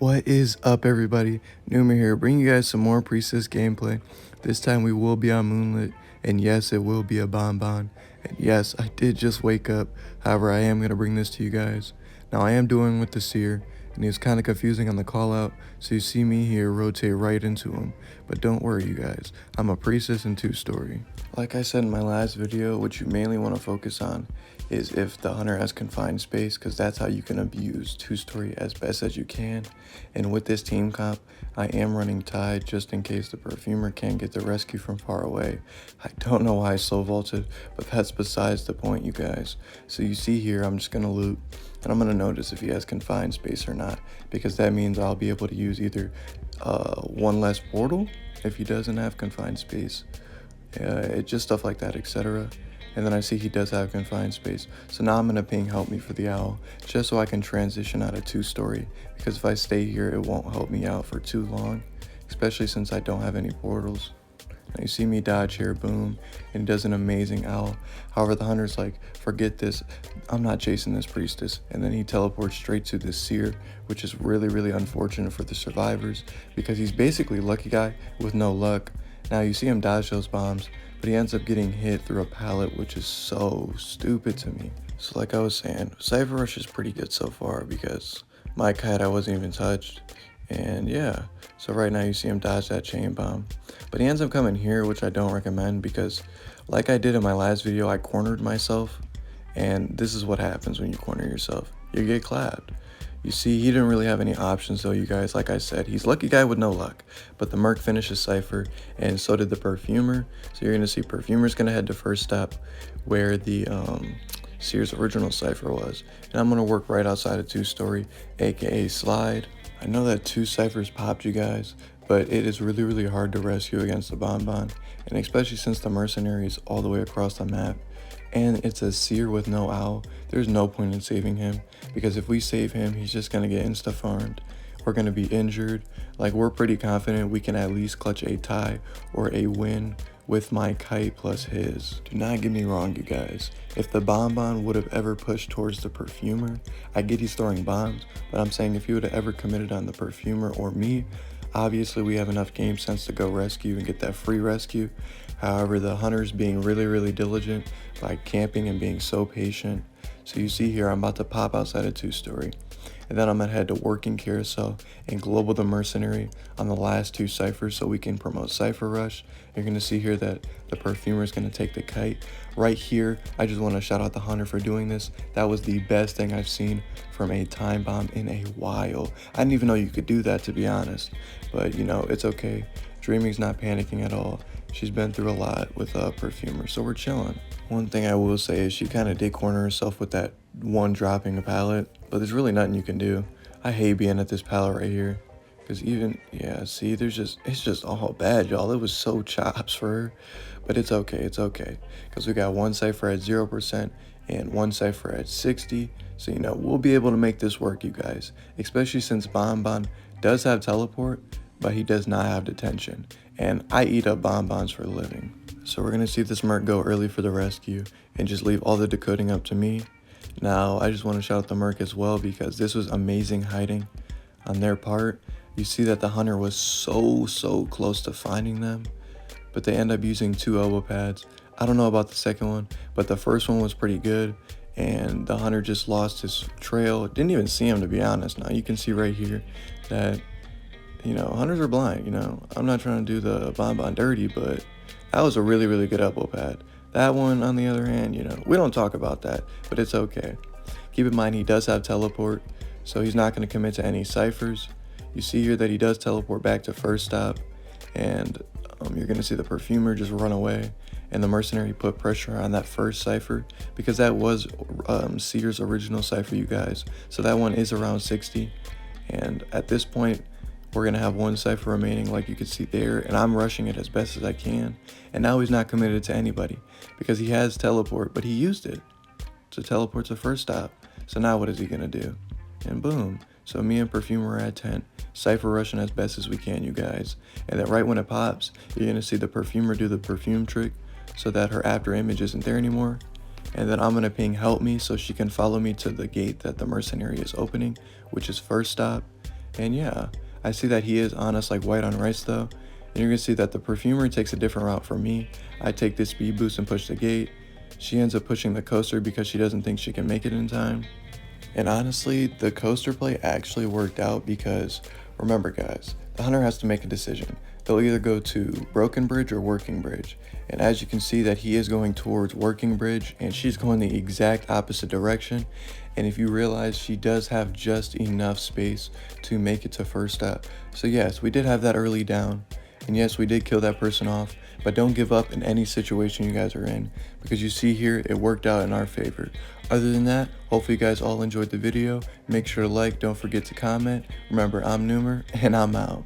What is up, everybody? Numa here, bringing you guys some more Priestess gameplay. This time we will be on Moonlit, and yes, it will be a bonbon. And yes, I did just wake up. However, I am going to bring this to you guys. Now, I am doing with the Seer, and he was kind of confusing on the call out, so you see me here rotate right into him. But don't worry, you guys, I'm a Priestess in 2-story. Like I said in my last video, what you mainly want to focus on is if the hunter has confined space, because that's how you can abuse 2-story as best as you can. And with this team comp, I am running Tide just in case the perfumer can't get the rescue from far away. I don't know why I slow vaulted, but that's besides the point, you guys. So you see here, I'm just going to loot, and I'm going to notice if he has confined space or not, because that means I'll be able to use either one less portal if he doesn't have confined space, just stuff like that, etc. And then I see he does have confined space. So now I'm going to ping help me for the owl, just so I can transition out of 2-story. Because if I stay here, it won't help me out for too long, especially since I don't have any portals. Now you see me dodge here, boom, and he does an amazing owl. However, the hunter's like, forget this, I'm not chasing this Priestess. And then he teleports straight to this Seer, which is really, really unfortunate for the survivors, because he's basically Lucky Guy with no luck. Now you see him dodge those bombs, but he ends up getting hit through a pallet, which is so stupid to me. So like I was saying, Cypher Rush is pretty good so far because my kite I wasn't even touched. And yeah, so right now you see him dodge that chain bomb. But he ends up coming here, which I don't recommend because like I did in my last video, I cornered myself. And this is what happens when you corner yourself. You get clapped. You see, he didn't really have any options though, you guys. Like I said, he's Lucky Guy with no luck. But the Merc finishes Cypher, and so did the Perfumer. So you're going to see Perfumer's going to head to first stop where the Seer's original Cypher was. And I'm going to work right outside of 2-story, aka Slide. I know that 2 Cyphers popped, you guys, but it is really, really hard to rescue against the Bonbon. And especially since the Mercenary is all the way across the map. And it's a Seer with no owl, there's no point in saving him, because if we save him, he's just going to get insta-farmed. We're going to be injured. Like, we're pretty confident we can at least clutch a tie or a win with my kite plus his. Do not get me wrong, you guys. If the Bonbon would have ever pushed towards the Perfumer, I get he's throwing bombs, but I'm saying if he would have ever committed on the Perfumer or me, obviously we have enough game sense to go rescue and get that free rescue. However, the hunter's being really, really diligent by camping and being so patient. So you see here, I'm about to pop outside of 2-story. And then I'm going to head to Working Carousel and Global the Mercenary on the last 2 Cyphers so we can promote Cypher Rush. You're going to see here that the Perfumer is going to take the kite. Right here, I just want to shout out the hunter for doing this. That was the best thing I've seen from a time bomb in a while. I didn't even know you could do that, to be honest. But, you know, it's okay. Dreaming's not panicking at all. She's been through a lot with Perfumer, so we're chilling. One thing I will say is she kind of did corner herself with that one dropping a pallet, but there's really nothing you can do. I hate being at this pallet right here, because even, yeah, see, it's just all bad, y'all. It was so chops for her, but it's okay, because we got one Cypher at 0% and one Cypher at 60, so, you know, we'll be able to make this work, you guys, especially since Bonbon does have teleport, but he does not have detention, and I eat up bonbons for a living. So we're going to see this Merc go early for the rescue and just leave all the decoding up to me. Now, I just want to shout out the Merc as well because this was amazing hiding on their part. You see that the hunter was so close to finding them, but they end up using 2 elbow pads. I don't know about the second one, but the first one was pretty good, and the hunter just lost his trail. Didn't even see him, to be honest. Now, you can see right here that, you know, hunters are blind, you know. I'm not trying to do the bonbon dirty, but that was a really, really good elbow pad. That one, on the other hand, you know, we don't talk about that, but it's okay. Keep in mind, he does have teleport, so he's not going to commit to any Cyphers. You see here that he does teleport back to first stop, and you're going to see the Perfumer just run away, and the Mercenary put pressure on that first Cypher, because that was Seer's original Cypher, you guys. So that one is around 60, and at this point, we're going to have one Cypher remaining, like you can see there, and I'm rushing it as best as I can. And now he's not committed to anybody because he has teleport, but he used it to teleport to first stop. So now what is he going to do? And boom. So me and Perfumer are at 10. Cypher rushing as best as we can, you guys. And then right when it pops, you're going to see the Perfumer do the perfume trick so that her after image isn't there anymore. And then I'm going to ping help me so she can follow me to the gate that the Mercenary is opening, which is first stop. And yeah, I see that he is on us like white on rice though. And you're gonna see that the perfumer takes a different route from me. I take this speed boost and push the gate. She ends up pushing the coaster because she doesn't think she can make it in time. And honestly, the coaster play actually worked out because, remember guys, the hunter has to make a decision. They'll either go to Broken Bridge or Working Bridge. And as you can see that he is going towards Working Bridge and she's going the exact opposite direction. And if you realize she does have just enough space to make it to first step. So yes, we did have that early down. And yes, we did kill that person off, but don't give up in any situation you guys are in, because you see here, it worked out in our favor. Other than that, hopefully you guys all enjoyed the video. Make sure to like, don't forget to comment. Remember, I'm Noomer, and I'm out.